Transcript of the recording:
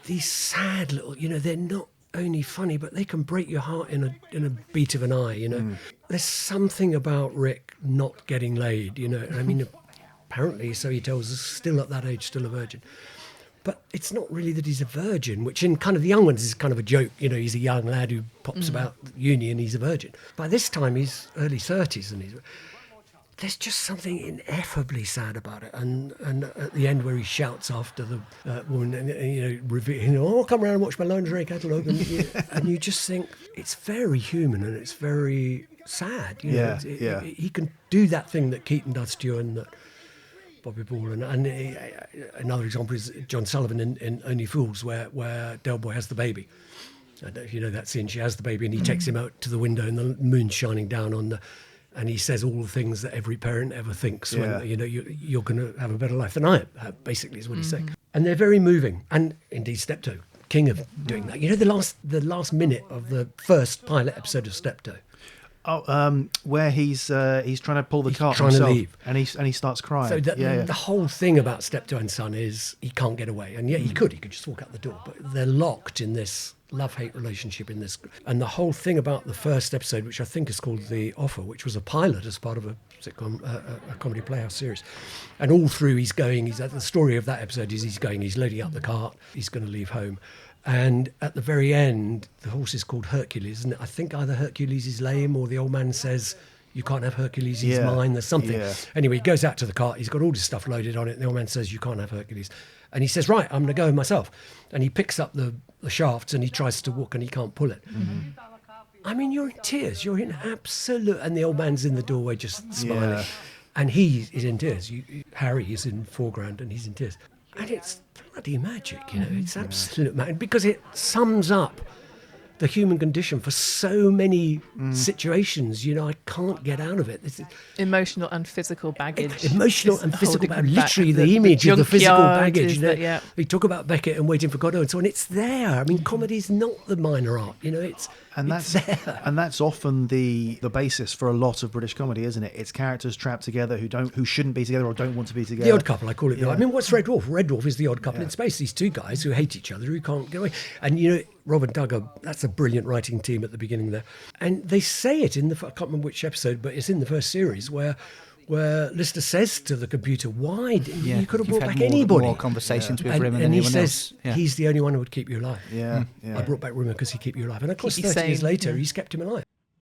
these sad little, they're not only funny, but they can break your heart in a beat of an eye, There's something about Rick not getting laid, I mean, apparently, so he tells us, still at that age, still a virgin. But it's not really that he's a virgin, which in kind of the young ones is kind of a joke. He's a young lad who pops about uni and he's a virgin. By this time, he's early 30s and there's just something ineffably sad about it. And at the end where he shouts after the woman, I'll come around and watch my lingerie catalogue. And you just think it's very human and it's very sad. He can do that thing that Keaton does to you and that Bobby Ball, and another example is John Sullivan in Only Fools, where Del Boy has the baby. I don't know if you know that scene. She has the baby, and he takes him out to the window, and the moon's shining down on and he says all the things that every parent ever thinks when you're going to have a better life than I have. Basically, is what he's saying. And they're very moving, and indeed Steptoe, king of doing that. The last minute of the first pilot episode of Steptoe. Oh, where he's trying to pull the cart trying himself, to leave, and he starts crying. So the whole thing about Steptoe and Son is he can't get away, and yet he could just walk out the door, but they're locked in this love-hate relationship in this. And the whole thing about the first episode, which I think is called The Offer, which was a pilot as part of a sitcom, a comedy playhouse series, and all through the story of that episode is he's loading up the cart, he's going to leave home. And at the very end, the horse is called Hercules, and I think either Hercules is lame or the old man says, you can't have Hercules, he's mine, there's something. Yeah. Anyway, he goes out to the cart, he's got all his stuff loaded on it, and the old man says, you can't have Hercules. And he says, right, I'm going to go myself. And he picks up the shafts and he tries to walk and he can't pull it. Mm-hmm. I mean, you're in tears, you're in absolute... And the old man's in the doorway just smiling. Yeah. And he is in tears. Harry is in foreground and he's in tears. And it's bloody magic, it's absolute magic, because it sums up the human condition for so many situations. I can't get out of it. Emotional and physical baggage. Emotional and physical baggage. Literally, the image of the physical baggage. We talk about Beckett and Waiting for Godot and so on. It's there. I mean, comedy's not the minor art. It's there. And that's often the basis for a lot of British comedy, isn't it? It's characters trapped together who shouldn't be together or don't want to be together. The odd couple, I call it. Yeah. I mean, what's Red Dwarf? Red Dwarf is the odd couple in space. These two guys who hate each other, who can't get away. And Rob and Doug that's a brilliant writing team at the beginning there. And they say it in I can't remember which episode, but it's in the first series where Lister says to the computer, why you could have brought back anybody. More conversations with Rimmer than and he anyone says else. he's the only one who would keep you alive. Yeah. I brought back Rimmer because he keep you alive. And of course, 30 years later, he's kept him alive.